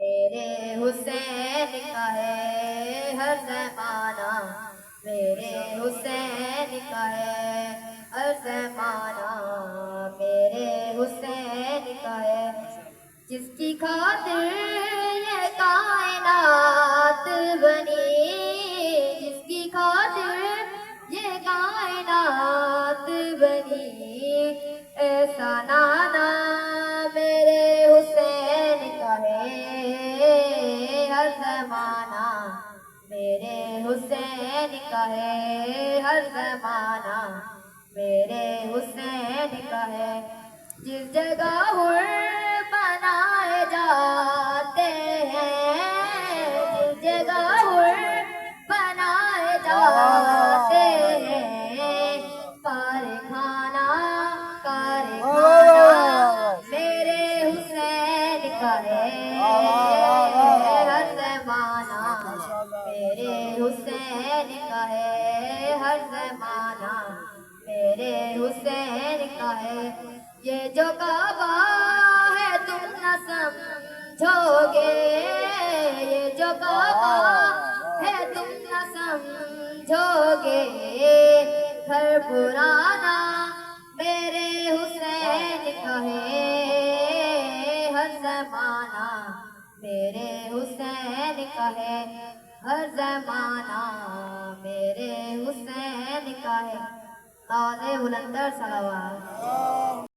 میرے حسین کا ہے ہر زمانہ، میرے حسین کا ہے ہر زمانہ، میرے حسین کا ہے، جس کی خاطر یہ کائنات بنی، جس کی خاطر یہ کائنات بنی، ایسا نانا میرے حسین کا ہے ہر زمانہ، میرے حسین کا ہے ہر زمانہ، میرے حسین کا ہے، جس جگہ حور بنائے جاتے ہیں، جس جگہ حور بنائے جاتے ہیں، کارخانہ میرے حسین کا ہے ہر زمانہ، میرے حسین کا ہے ہر زمانہ، میرے حسین کا ہے، یہ جو کعبہ ہے تم نہ سمجھو گے، یہ جو کعبہ ہے تم نہ سمجھو گے، گھر پرانا میرے حسین کا ہے ہر زمانہ، میرے حسین کا ہے ہر زمانہ، میرے حسین کا ہے، آواز بلندر صلوات۔